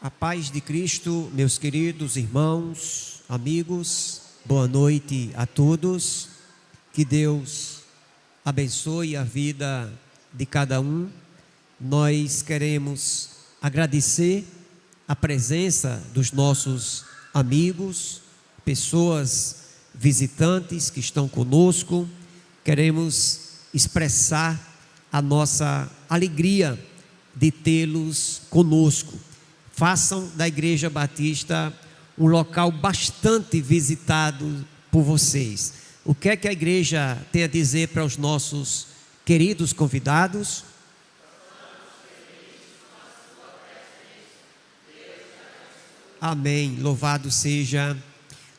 A paz de Cristo, meus queridos irmãos, amigos, boa noite a todos. Que Deus abençoe a vida de cada um. Nós queremos agradecer a presença dos nossos amigos, pessoas visitantes que estão conosco. Queremos expressar a nossa alegria de tê-los conosco. Façam da Igreja Batista um local bastante visitado por vocês. O que é que a igreja tem a dizer para os nossos queridos convidados? Amém. Louvado seja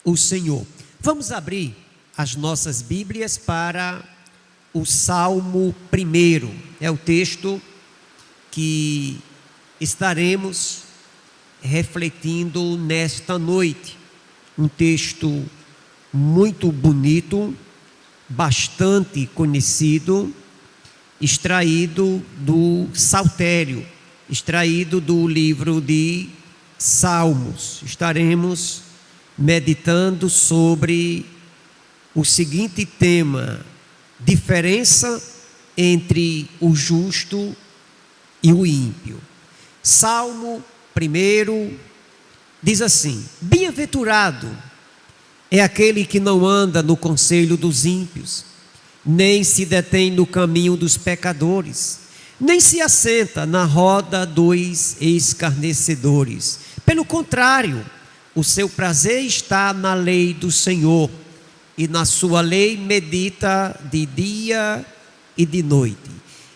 o Senhor. Vamos abrir as nossas Bíblias para o Salmo 1. É o texto que estaremos refletindo nesta noite. Um texto muito bonito, bastante conhecido, extraído do Saltério, extraído do livro de Salmos. Estaremos meditando sobre o seguinte tema: diferença entre o justo e o ímpio. Salmo 1 diz assim: bem-aventurado é aquele que não anda no conselho dos ímpios, nem se detém no caminho dos pecadores, nem se assenta na roda dos escarnecedores. Pelo contrário, o seu prazer está na lei do Senhor, e na sua lei medita de dia e de noite.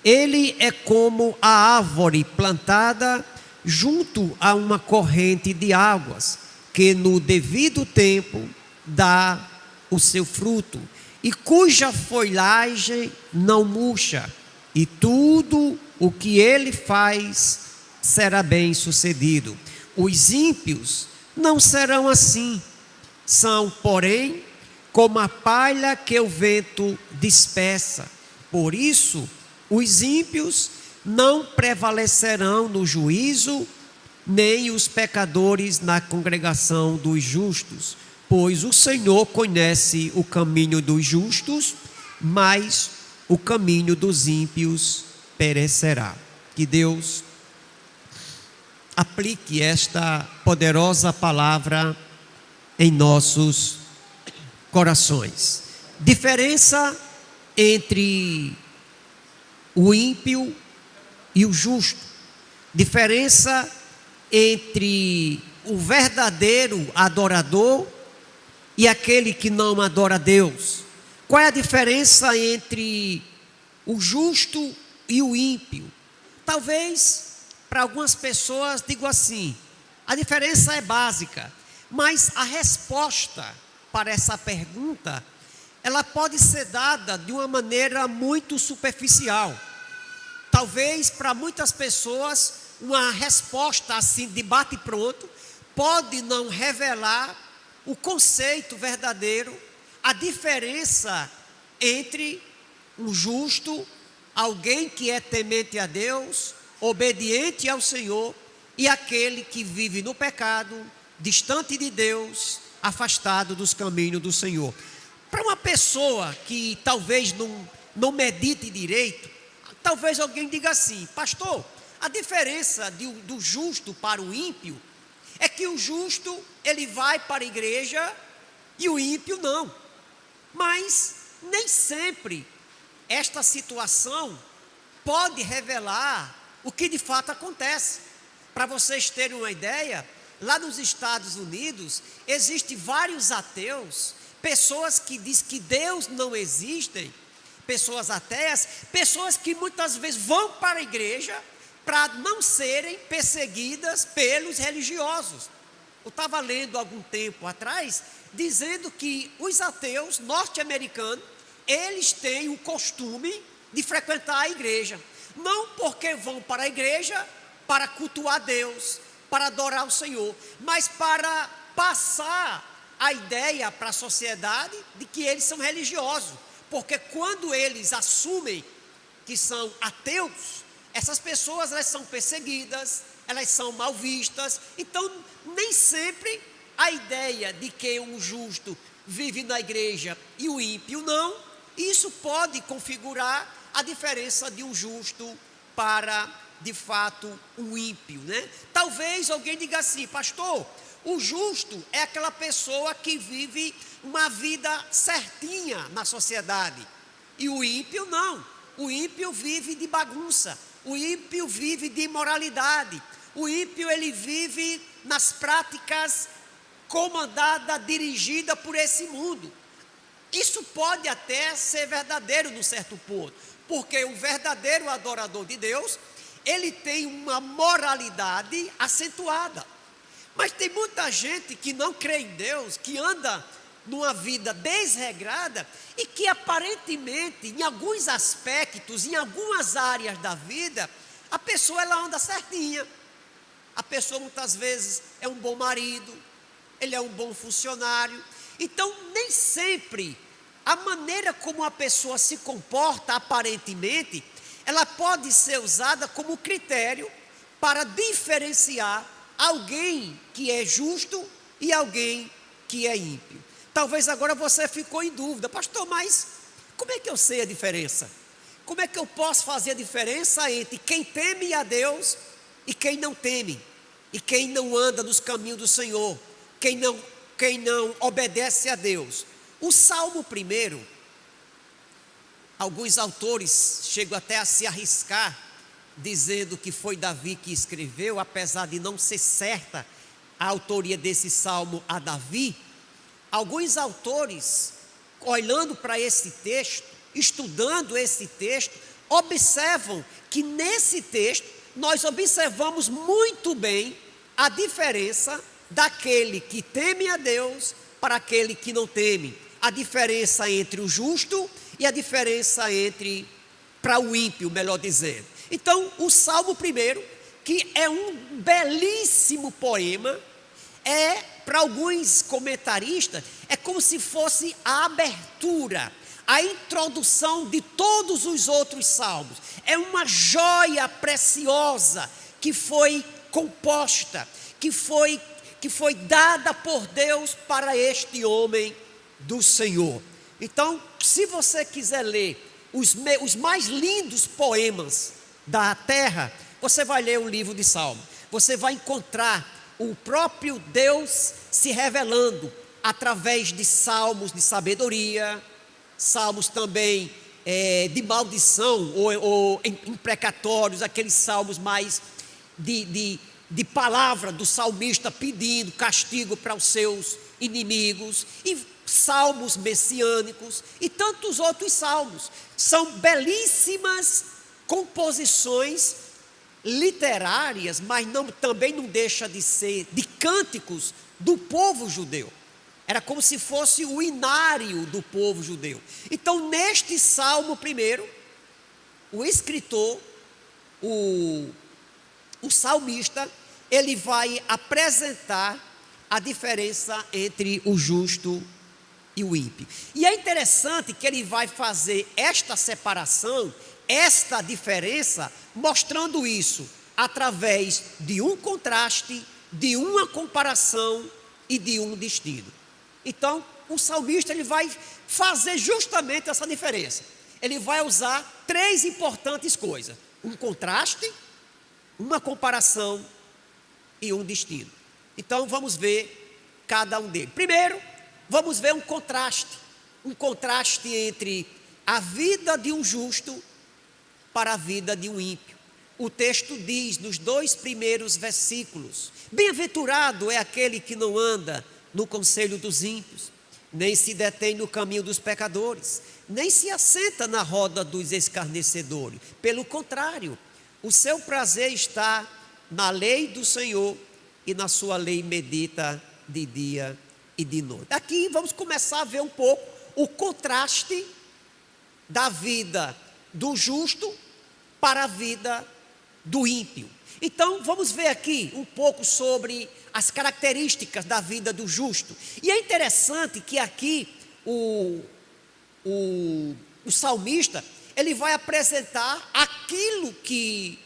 Ele é como a árvore plantada junto a uma corrente de águas, que no devido tempo dá o seu fruto, e cuja folhagem não murcha, e tudo o que ele faz será bem sucedido. Os ímpios não serão assim, são, porém, como a palha que o vento dispersa. Por isso, os ímpios não prevalecerão no juízo, nem os pecadores na congregação dos justos, pois o Senhor conhece o caminho dos justos, mas o caminho dos ímpios perecerá. Que Deus aplique esta poderosa palavra em nossos corações. Diferença entre o ímpio e o justo. Diferença entre o verdadeiro adorador e aquele que não adora a Deus. Qual é a diferença entre o justo e o ímpio? Talvez para algumas pessoas digo assim: a diferença é básica, mas a resposta para essa pergunta, ela pode ser dada de uma maneira muito superficial. Talvez para muitas pessoas uma resposta assim de bate pronto pode não revelar o conceito verdadeiro, a diferença entre um justo, alguém que é temente a Deus, obediente ao Senhor, e aquele que vive no pecado, distante de Deus, afastado dos caminhos do Senhor. Para uma pessoa que talvez não medite direito, talvez alguém diga assim: pastor, a diferença do justo para o ímpio é que o justo ele vai para a igreja e o ímpio não. Mas nem sempre esta situação pode revelar o que de fato acontece. Para vocês terem uma ideia, lá nos Estados Unidos existem vários ateus, pessoas que dizem que Deus não existe, pessoas ateias, pessoas que muitas vezes vão para a igreja para não serem perseguidas pelos religiosos. Eu estava lendo algum tempo atrás, dizendo que os ateus norte-americanos, eles têm o costume de frequentar a igreja, não porque vão para a igreja para cultuar Deus, para adorar o Senhor, mas para passar a ideia para a sociedade de que eles são religiosos, porque quando eles assumem que são ateus, essas pessoas elas são perseguidas, elas são mal vistas. Então, nem sempre a ideia de que um justo vive na igreja e o ímpio não, isso pode configurar a diferença de um justo para, de fato, um ímpio, né? Talvez alguém diga assim: pastor, o justo é aquela pessoa que vive uma vida certinha na sociedade, e o ímpio não. O ímpio vive de bagunça, o ímpio vive de imoralidade, o ímpio ele vive nas práticas comandada, dirigida por esse mundo. Isso pode até ser verdadeiro num certo ponto, porque o verdadeiro adorador de Deus, ele tem uma moralidade acentuada. Mas tem muita gente que não crê em Deus, que anda numa vida desregrada e que aparentemente, em alguns aspectos, em algumas áreas da vida, a pessoa ela anda certinha. A pessoa muitas vezes é um bom marido, ele é um bom funcionário. Então, nem sempre a maneira como a pessoa se comporta aparentemente, ela pode ser usada como critério para diferenciar alguém que é justo e alguém que é ímpio. Talvez agora você ficou em dúvida: pastor, mas como é que eu sei a diferença? Como é que eu posso fazer a diferença entre quem teme a Deus e quem não teme? E quem não anda nos caminhos do Senhor? Quem não obedece a Deus? O Salmo 1, alguns autores chegam até a se arriscar, dizendo que foi Davi que escreveu, apesar de não ser certa a autoria desse salmo a Davi. Alguns autores, olhando para esse texto, estudando esse texto, observam que nesse texto nós observamos muito bem a diferença daquele que teme a Deus para aquele que não teme, a diferença entre o justo e a diferença entre para o ímpio, melhor dizendo. Então, o Salmo 1, que é um belíssimo poema, para alguns comentaristas, é como se fosse a abertura, a introdução de todos os outros salmos. É uma joia preciosa que foi composta, que foi dada por Deus para este homem do Senhor. Então, se você quiser ler os mais lindos poemas da terra, você vai ler o livro de Salmo. Você vai encontrar o próprio Deus se revelando através de salmos de sabedoria, salmos também de maldição ou imprecatórios, aqueles salmos mais de palavra do salmista pedindo castigo para os seus inimigos, e salmos messiânicos e tantos outros salmos. São belíssimas composições literárias, mas também não deixa de ser de cânticos do povo judeu. Era como se fosse o inário do povo judeu. Então, neste Salmo 1, o escritor, o salmista, ele vai apresentar a diferença entre o justo e o ímpio. E é interessante que ele vai fazer esta separação, esta diferença, mostrando isso através de um contraste, de uma comparação e de um destino. Então, o salmista ele vai fazer justamente essa diferença. Ele vai usar 3 importantes coisas: um contraste, uma comparação e um destino. Então, vamos ver cada um deles. Primeiro, vamos ver um contraste entre a vida de um justo para a vida de um ímpio. O texto diz nos 2 primeiros versículos: bem-aventurado é aquele que não anda no conselho dos ímpios, nem se detém no caminho dos pecadores, nem se assenta na roda dos escarnecedores. Pelo contrário, o seu prazer está na lei do Senhor, e na sua lei medita de dia e de noite. Aqui vamos começar a ver um pouco o contraste da vida do justo para a vida do ímpio. Então, vamos ver aqui um pouco sobre as características da vida do justo. E é interessante que aqui o salmista, ele vai apresentar aquilo que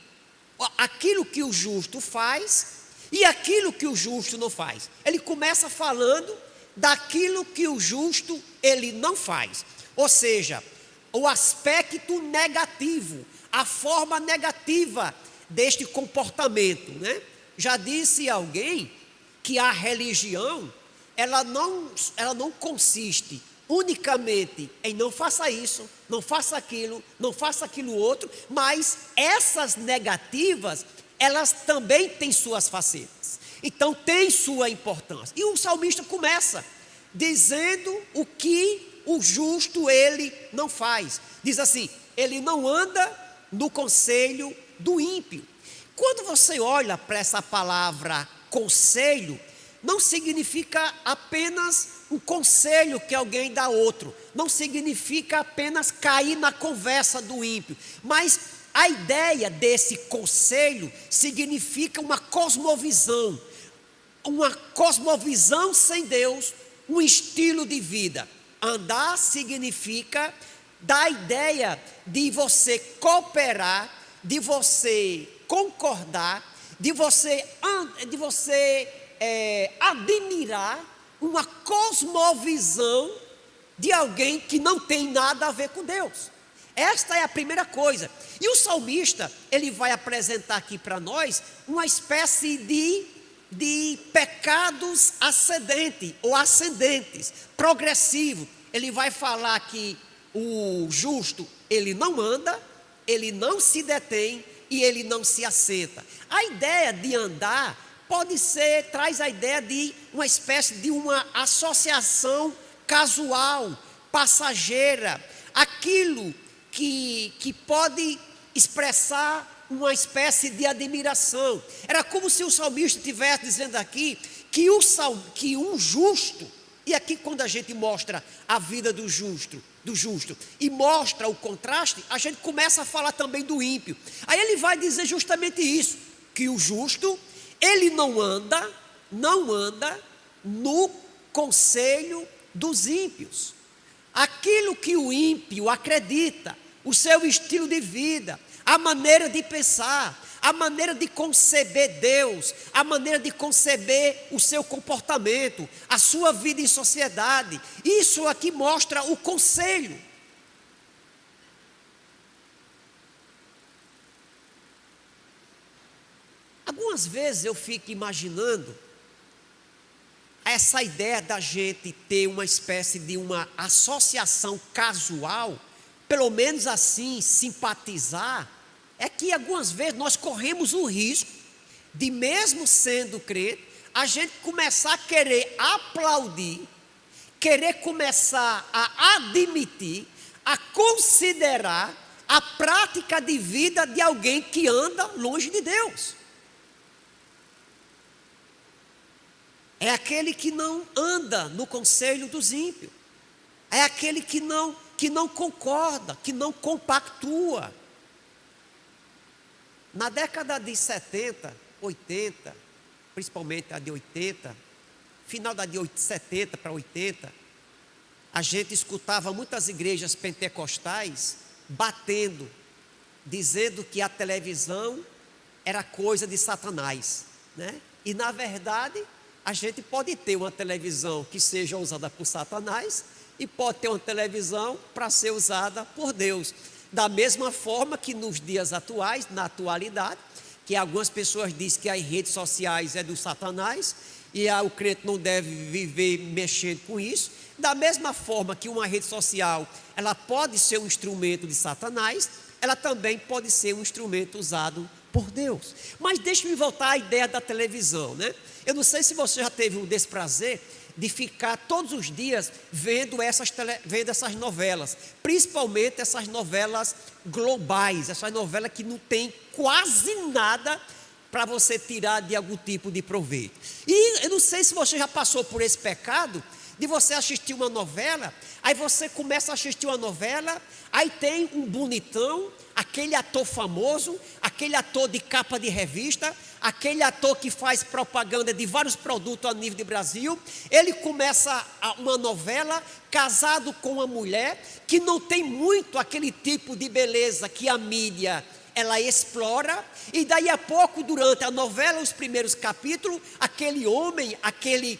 aquilo que o justo faz e aquilo que o justo não faz. Ele começa falando daquilo que o justo ele não faz. Ou seja, o aspecto negativo, a forma negativa deste comportamento, né? Já disse alguém que a religião, ela não consiste unicamente em não faça isso, não faça aquilo outro, mas essas negativas, elas também têm suas facetas. Então tem sua importância. E o salmista começa dizendo o que o justo ele não faz. Diz assim: ele não anda no conselho do ímpio. Quando você olha para essa palavra conselho, não significa apenas um conselho que alguém dá a outro, não significa apenas cair na conversa do ímpio, mas a ideia desse conselho significa uma cosmovisão sem Deus, um estilo de vida. Andar significa dar a ideia de você cooperar, de você concordar, de você admirar uma cosmovisão de alguém que não tem nada a ver com Deus. Esta é a primeira coisa. E o salmista, ele vai apresentar aqui para nós uma espécie de pecados ascendentes, progressivo. Ele vai falar que o justo, ele não anda, ele não se detém e ele não se assenta. A ideia de andar traz a ideia de uma espécie de uma associação casual, passageira, aquilo que pode expressar uma espécie de admiração. Era como se o salmista estivesse dizendo aqui que um justo, e aqui quando a gente mostra a vida do justo e mostra o contraste, a gente começa a falar também do ímpio. Aí ele vai dizer justamente isso, que o justo, ele não anda no conselho dos ímpios. Aquilo que o ímpio acredita, o seu estilo de vida, a maneira de pensar, a maneira de conceber Deus, a maneira de conceber o seu comportamento, a sua vida em sociedade. Isso aqui mostra o conselho. Algumas vezes eu fico imaginando essa ideia da gente ter uma espécie de uma associação casual, pelo menos assim, simpatizar, é que algumas vezes nós corremos o risco de, mesmo sendo crente, a gente começar a querer aplaudir, querer começar a admitir, a considerar a prática de vida de alguém que anda longe de Deus. É aquele que não anda no conselho dos ímpios. É aquele que não concorda, que não compactua. Na década de 70, 80, principalmente a de 80, final da de 70 para 80, a gente escutava muitas igrejas pentecostais batendo, dizendo que a televisão era coisa de Satanás, né? E na verdade, a gente pode ter uma televisão que seja usada por Satanás e pode ter uma televisão para ser usada por Deus. Da mesma forma que nos dias atuais, na atualidade, que algumas pessoas dizem que as redes sociais é do Satanás e o crente não deve viver mexendo com isso. Da mesma forma que uma rede social, ela pode ser um instrumento de Satanás, ela também pode ser um instrumento usado por Deus. Mas deixe-me voltar à ideia da televisão, né? Eu não sei se você já teve o desprazer de ficar todos os dias vendo essas novelas, principalmente essas novelas globais, essas novelas que não tem quase nada para você tirar de algum tipo de proveito. E eu não sei se você já passou por esse pecado de você assistir uma novela, aí você começa a assistir uma novela, aí tem um bonitão, aquele ator famoso, aquele ator de capa de revista, aquele ator que faz propaganda de vários produtos a nível de Brasil, ele começa uma novela casado com uma mulher que não tem muito aquele tipo de beleza que a mídia ela explora, e daí a pouco, durante a novela, os primeiros capítulos, aquele homem, aquele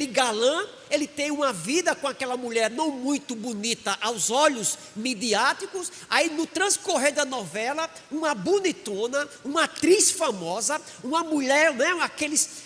galã, ele tem uma vida com aquela mulher não muito bonita aos olhos midiáticos. Aí no transcorrer da novela, uma bonitona, uma atriz famosa, uma mulher, né,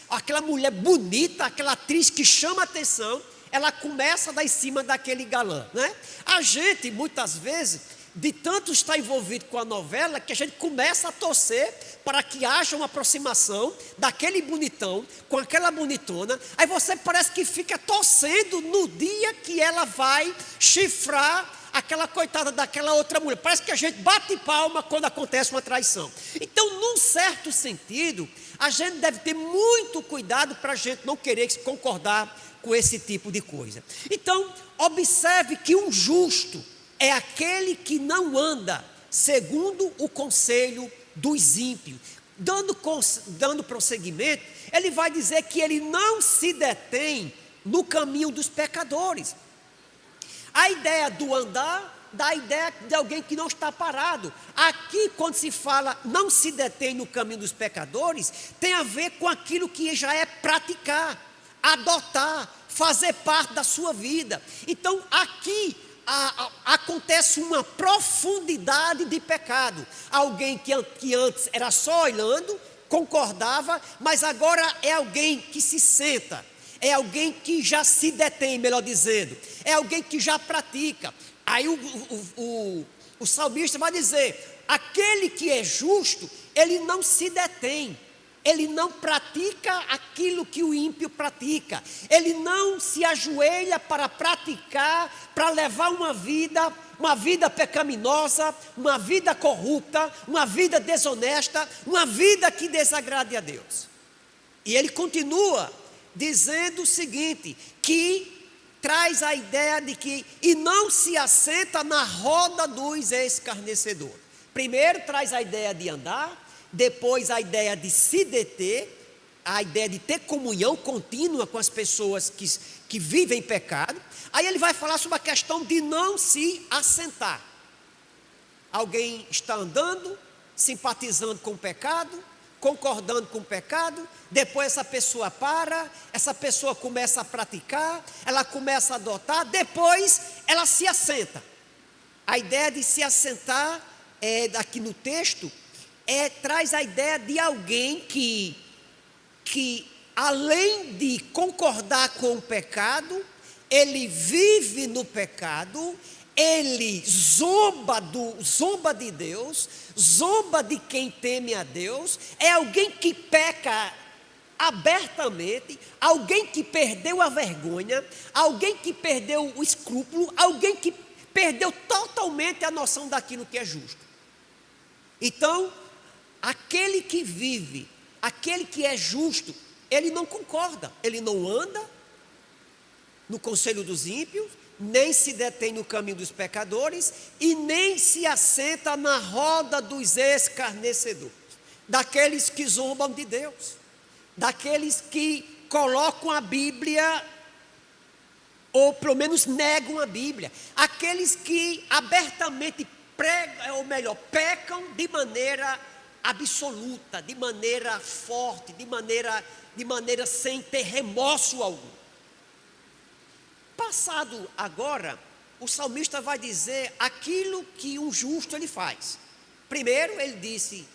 aquela mulher bonita, aquela atriz que chama atenção, ela começa a dar em cima daquele galã, né? A gente, muitas vezes, de tanto estar envolvido com a novela, que a gente começa a torcer para que haja uma aproximação daquele bonitão com aquela bonitona. Aí você parece que fica torcendo no dia que ela vai chifrar aquela coitada daquela outra mulher. Parece que a gente bate palma quando acontece uma traição. Então, num certo sentido, a gente deve ter muito cuidado para a gente não querer concordar com esse tipo de coisa. Então, observe que um justo é aquele que não anda segundo o conselho dos ímpios. Dando prosseguimento, ele vai dizer que ele não se detém no caminho dos pecadores. A ideia do andar dá a ideia de alguém que não está parado. Aqui, quando se fala não se detém no caminho dos pecadores, tem a ver com aquilo que já é praticar, adotar, fazer parte da sua vida. Então, aqui acontece uma profundidade de pecado. Alguém que antes era só olhando, concordava, mas agora é alguém que se senta, é alguém que já se detém, melhor dizendo, é alguém que já pratica. Aí o salmista vai dizer: aquele que é justo, ele não se detém, ele não pratica aquilo que o ímpio pratica, ele não se ajoelha para praticar, para levar uma vida pecaminosa, uma vida corrupta, uma vida desonesta, uma vida que desagrade a Deus. E ele continua dizendo o seguinte, que traz a ideia de que, e não se assenta na roda dos escarnecedores. Primeiro traz a ideia de andar, depois a ideia de se deter, a ideia de ter comunhão contínua com as pessoas que vivem em pecado. Aí ele vai falar sobre a questão de não se assentar. Alguém está andando, simpatizando com o pecado, concordando com o pecado, depois essa pessoa para, essa pessoa começa a praticar, ela começa a adotar, depois ela se assenta. A ideia de se assentar, aqui no texto, traz a ideia de alguém que além de concordar com o pecado, ele vive no pecado, ele zomba de Deus, zomba de quem teme a Deus, é alguém que peca abertamente, alguém que perdeu a vergonha, alguém que perdeu o escrúpulo, alguém que perdeu totalmente a noção daquilo que é justo. Então, aquele que vive, aquele que é justo, ele não concorda, ele não anda no conselho dos ímpios, nem se detém no caminho dos pecadores e nem se assenta na roda dos escarnecedores, daqueles que zombam de Deus, daqueles que colocam a Bíblia, ou pelo menos negam a Bíblia, aqueles que abertamente pregam, ou melhor, pecam de maneira absoluta, de maneira forte, de maneira sem ter remorso algum. Passado agora, o salmista vai dizer aquilo que um justo ele faz. Primeiro ele disse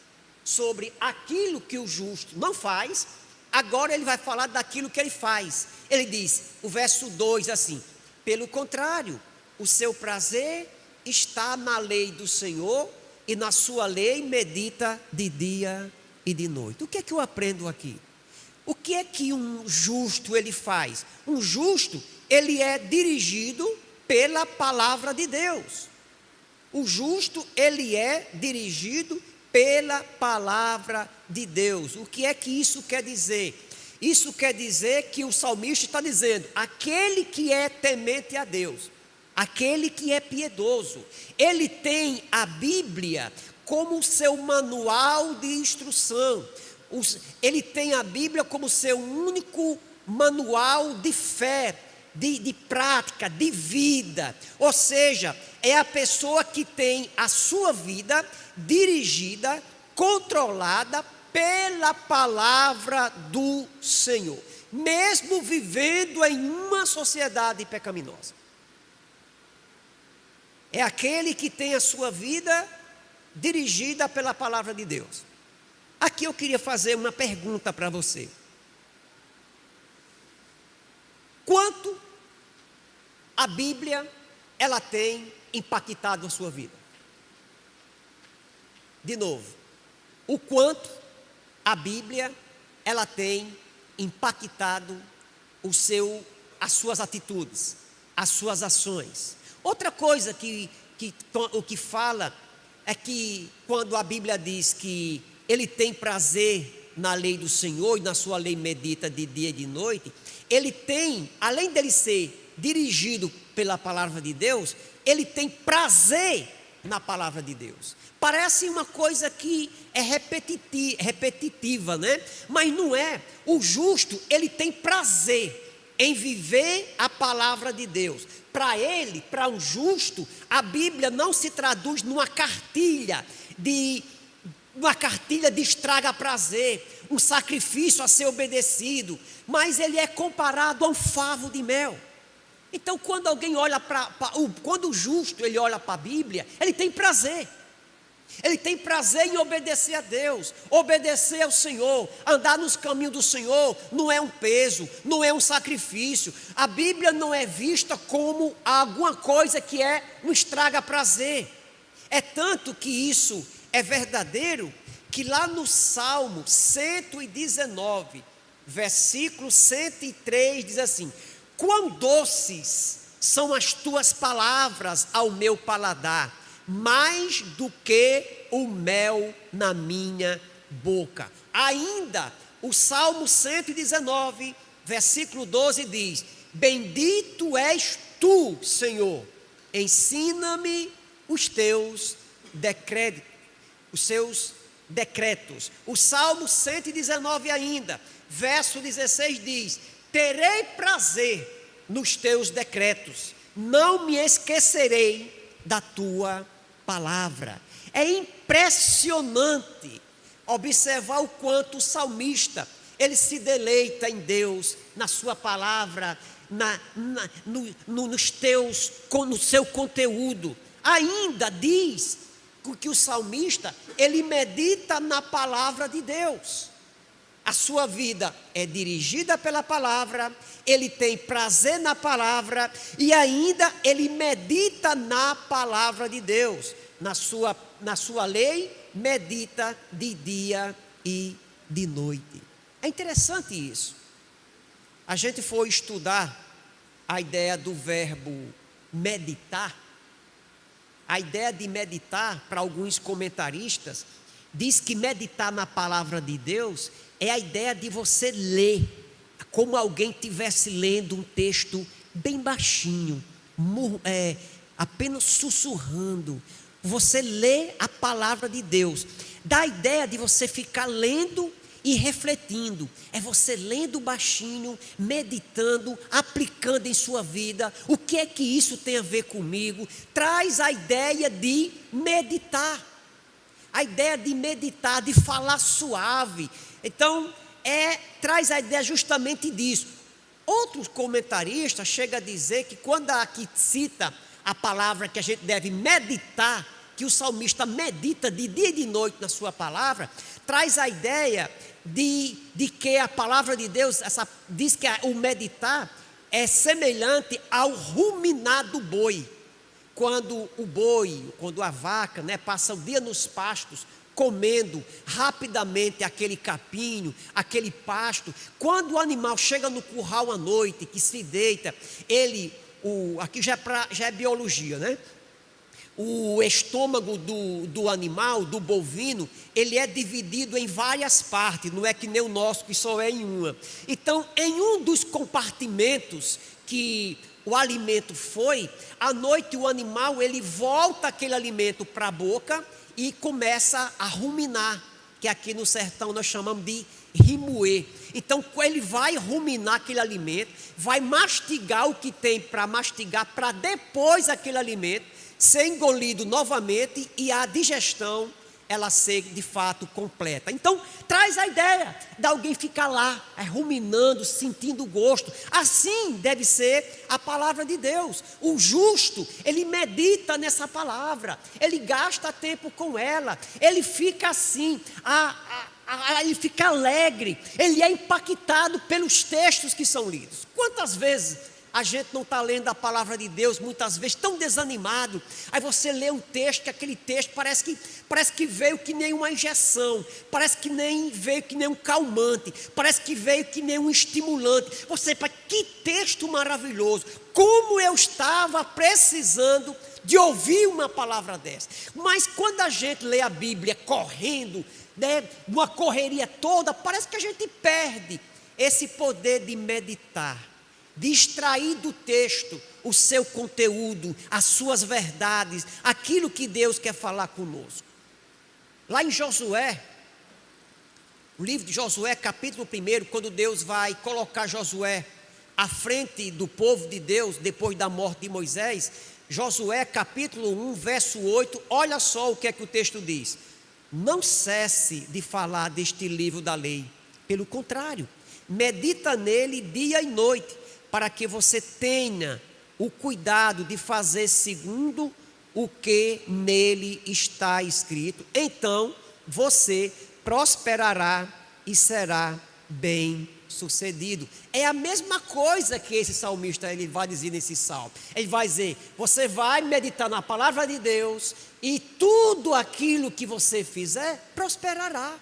sobre aquilo que o justo não faz, agora ele vai falar daquilo que ele faz. Ele diz, o verso 2 assim: pelo contrário, o seu prazer está na lei do Senhor, e na sua lei medita de dia e de noite. O que é que eu aprendo aqui? O que é que um justo ele faz? Um justo, ele é dirigido pela palavra de Deus. O justo, ele é dirigido pela palavra de Deus. O que é que isso quer dizer? Isso quer dizer que o salmista está dizendo, aquele que é temente a Deus, aquele que é piedoso, ele tem a Bíblia como seu manual de instrução, ele tem a Bíblia como seu único manual de fé, de prática, de vida. Ou seja, é a pessoa que tem a sua vida dirigida, controlada pela palavra do Senhor, mesmo vivendo em uma sociedade pecaminosa. É aquele que tem a sua vida dirigida pela palavra de Deus. Aqui eu queria fazer uma pergunta para você. Quanto a Bíblia, ela tem impactado a sua vida? De novo, o quanto a Bíblia, ela tem impactado as suas atitudes, as suas ações. Outra coisa o que fala é que quando a Bíblia diz que ele tem prazer na lei do Senhor e na sua lei medita de dia e de noite, ele tem, além dele ser dirigido pela palavra de Deus, ele tem prazer na palavra de Deus. Parece uma coisa que é repetitiva, né? Mas não é. O justo, ele tem prazer em viver a palavra de Deus. Para ele, para um justo, a Bíblia não se traduz numa cartilha de estraga prazer, um sacrifício a ser obedecido, mas ele é comparado a um favo de mel. Então, quando alguém olha quando o justo ele olha para a Bíblia, ele tem prazer. Ele tem prazer em obedecer a Deus, obedecer ao Senhor, andar nos caminhos do Senhor. Não é um peso, não é um sacrifício. A Bíblia não é vista como alguma coisa que é um estraga prazer. É tanto que isso é verdadeiro, que lá no Salmo 119, versículo 103, diz assim: quão doces são as tuas palavras ao meu paladar, mais do que o mel na minha boca. Ainda o Salmo 119, versículo 12 diz: bendito és tu, Senhor, ensina-me os teus decretos. O Salmo 119 ainda, verso 16 diz: terei prazer nos teus decretos, não me esquecerei da tua palavra. É impressionante observar o quanto o salmista, ele se deleita em Deus, na sua palavra, no seu conteúdo. Ainda diz que o salmista, ele medita na palavra de Deus. A sua vida é dirigida pela palavra, ele tem prazer na palavra e ainda ele medita na palavra de Deus. Na sua lei, medita de dia e de noite. É interessante isso. A gente foi estudar a ideia do verbo meditar. A ideia de meditar, para alguns comentaristas, diz que meditar na palavra de Deus é a ideia de você ler, como alguém estivesse lendo um texto bem baixinho, apenas sussurrando. Você lê a palavra de Deus. Dá a ideia de você ficar lendo e refletindo. É você lendo baixinho, meditando, aplicando em sua vida. O que é que isso tem a ver comigo? Traz a ideia de meditar. A ideia de meditar, de falar suave. Então, traz a ideia justamente disso. Outros comentaristas chegam a dizer que quando aqui cita a palavra que a gente deve meditar, que o salmista medita de dia e de noite na sua palavra, traz a ideia de que a palavra de Deus, diz que o meditar é semelhante ao ruminar do boi. Quando a vaca, passa o dia nos pastos, comendo rapidamente aquele capinho, aquele pasto, quando o animal chega no curral à noite, que se deita, aqui já é biologia, né? O estômago do animal, do bovino, ele é dividido em várias partes, não é que nem o nosso, que só é em uma. Então, em um dos compartimentos que o alimento foi, à noite o animal, ele volta aquele alimento para a boca e começa a ruminar, que aqui no sertão nós chamamos de remoer. Então ele vai ruminar aquele alimento, vai mastigar o que tem para mastigar, para depois aquele alimento ser engolido novamente e a digestão ela ser de fato completa. Então traz a ideia de alguém ficar lá ruminando, sentindo o gosto. Assim deve ser a palavra de Deus. O justo, ele medita nessa palavra, ele gasta tempo com ela, ele fica assim, ele fica alegre, ele é impactado pelos textos que são lidos. Quantas vezes a gente não está lendo a palavra de Deus, muitas vezes tão desanimado, aí você lê um texto, que aquele texto parece que veio que nem uma injeção, parece que nem veio que nem um calmante, parece que veio que nem um estimulante. Você fala, que texto maravilhoso, como eu estava precisando de ouvir uma palavra dessa. Mas quando a gente lê a Bíblia correndo, né, uma correria toda, parece que a gente perde esse poder de meditar, de extrair do texto o seu conteúdo, as suas verdades, aquilo que Deus quer falar conosco. Lá em Josué, o livro de Josué, capítulo 1, quando Deus vai colocar Josué à frente do povo de Deus, depois da morte de Moisés, Josué capítulo 1, verso 8, olha só o que é que o texto diz: não cesse de falar deste livro da lei, pelo contrário, medita nele dia e noite, para que você tenha o cuidado de fazer segundo o que nele está escrito. Então você prosperará e será bem sucedido. É a mesma coisa que esse salmista ele vai dizer nesse salmo. Ele vai dizer: você vai meditar na palavra de Deus e tudo aquilo que você fizer prosperará.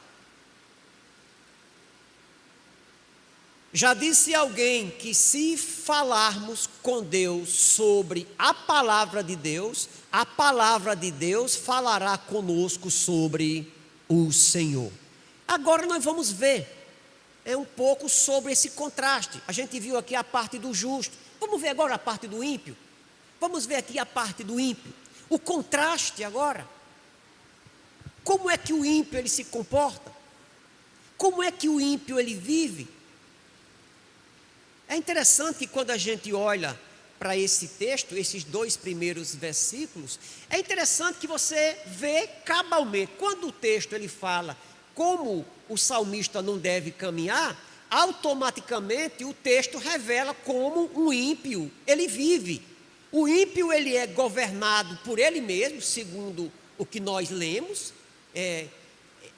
Já disse alguém que se falarmos com Deus sobre a palavra de Deus falará conosco sobre o Senhor. Agora nós vamos ver um pouco sobre esse contraste. A gente viu aqui a parte do justo. Vamos ver agora a parte do ímpio. Vamos ver aqui a parte do ímpio. O contraste agora. Como é que o ímpio ele se comporta? Como é que o ímpio ele vive? É interessante que quando a gente olha para esse texto, esses 2 primeiros versículos, é interessante que você vê cabalmente, quando o texto ele fala como o salmista não deve caminhar, automaticamente o texto revela como um ímpio ele vive. O ímpio ele é governado por ele mesmo, segundo o que nós lemos,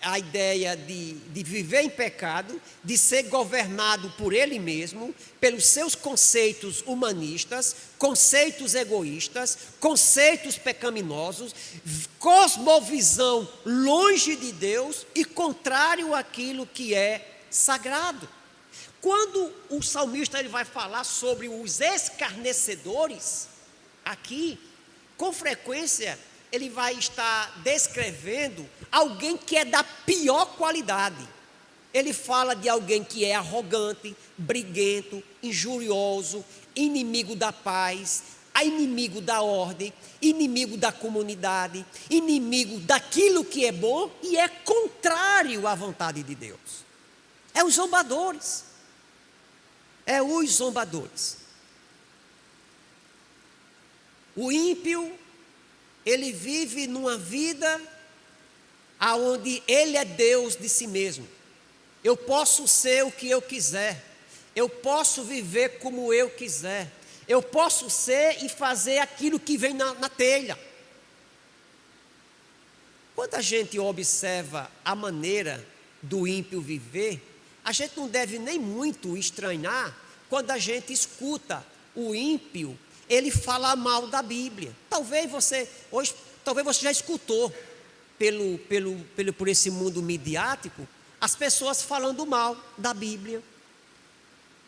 a ideia de viver em pecado, de ser governado por ele mesmo, pelos seus conceitos humanistas, conceitos egoístas, conceitos pecaminosos, cosmovisão longe de Deus e contrário àquilo que é sagrado. Quando o salmista ele vai falar sobre os escarnecedores, aqui, com frequência, ele vai estar descrevendo alguém que é da pior qualidade. Ele fala de alguém que é arrogante, briguento, injurioso, inimigo da paz, inimigo da ordem, inimigo da comunidade, inimigo daquilo que é bom e é contrário à vontade de Deus. É os zombadores. É os zombadores. O ímpio, ele vive numa vida aonde ele é Deus de si mesmo. Eu posso ser o que eu quiser, eu posso viver como eu quiser, eu posso ser e fazer aquilo que vem na telha. Quando a gente observa a maneira do ímpio viver, a gente não deve nem muito estranhar quando a gente escuta o ímpio ele fala mal da Bíblia. Talvez você já escutou por esse mundo midiático as pessoas falando mal da Bíblia.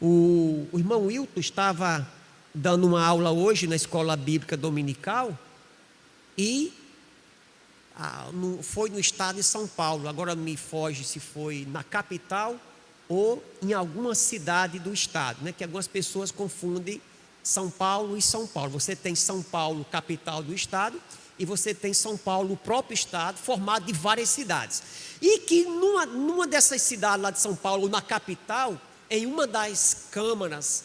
O irmão Wilton estava dando uma aula hoje na escola bíblica dominical e foi no estado de São Paulo. Agora me foge se foi na capital ou em alguma cidade do estado, né? Que algumas pessoas confundem São Paulo e São Paulo. Você tem São Paulo, capital do estado, e você tem São Paulo, o próprio estado, formado de várias cidades. E que numa dessas cidades lá de São Paulo, na capital, em uma das câmaras,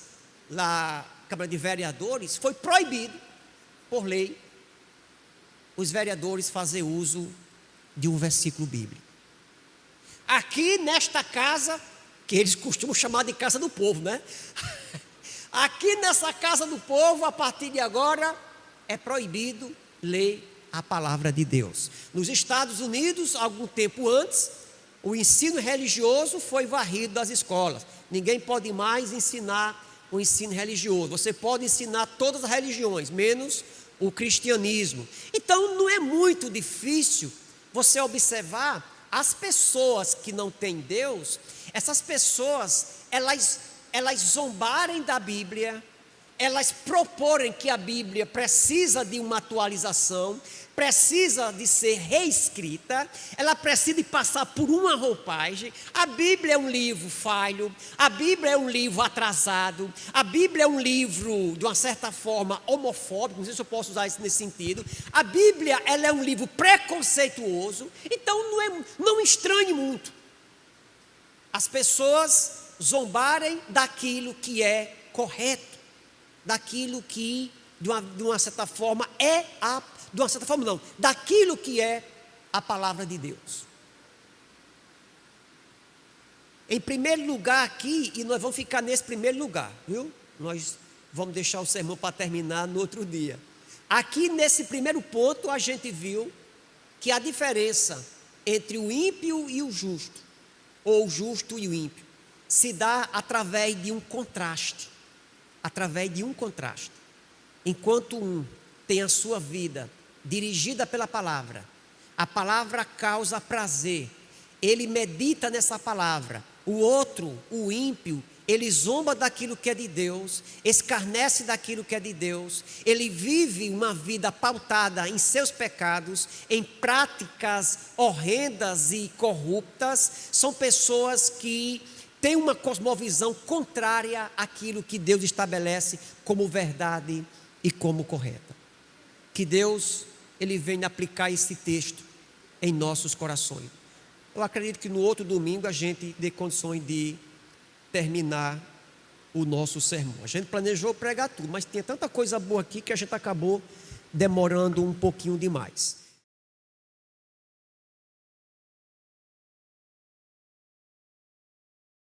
lá, Câmara de Vereadores, foi proibido, por lei, os vereadores fazer uso de um versículo bíblico. Aqui nesta casa, que eles costumam chamar de casa do povo, né? Aqui nessa casa do povo, a partir de agora, é proibido ler a palavra de Deus. Nos Estados Unidos, algum tempo antes, o ensino religioso foi varrido das escolas. Ninguém pode mais ensinar o ensino religioso. Você pode ensinar todas as religiões, menos o cristianismo. Então, não é muito difícil você observar as pessoas que não têm Deus. Essas pessoas, elas zombarem da Bíblia, elas proporem que a Bíblia precisa de uma atualização, precisa de ser reescrita, ela precisa de passar por uma roupagem. A Bíblia é um livro falho, a Bíblia é um livro atrasado, a Bíblia é um livro, de uma certa forma, homofóbico, não sei se eu posso usar isso nesse sentido. A Bíblia, ela é um livro preconceituoso. Então não estranhe muito as pessoas zombarem daquilo que é correto, daquilo que, de uma certa forma, daquilo que é a palavra de Deus. Em primeiro lugar aqui, e nós vamos ficar nesse primeiro lugar, viu? Nós vamos deixar o sermão para terminar no outro dia. Aqui nesse primeiro ponto a gente viu que a diferença entre o ímpio e o justo, ou o justo e o ímpio, se dá através de um contraste. Enquanto um tem a sua vida dirigida pela palavra, a palavra causa prazer, ele medita nessa palavra. O outro, o ímpio, ele zomba daquilo que é de Deus, escarnece daquilo que é de Deus, ele vive uma vida pautada em seus pecados, em práticas horrendas e corruptas. São pessoas que têm uma cosmovisão contrária àquilo que Deus estabelece como verdade e como correta. Que Deus, Ele venha aplicar esse texto em nossos corações. Eu acredito que no outro domingo a gente dê condições de terminar o nosso sermão. A gente planejou pregar tudo, mas tinha tanta coisa boa aqui que a gente acabou demorando um pouquinho demais.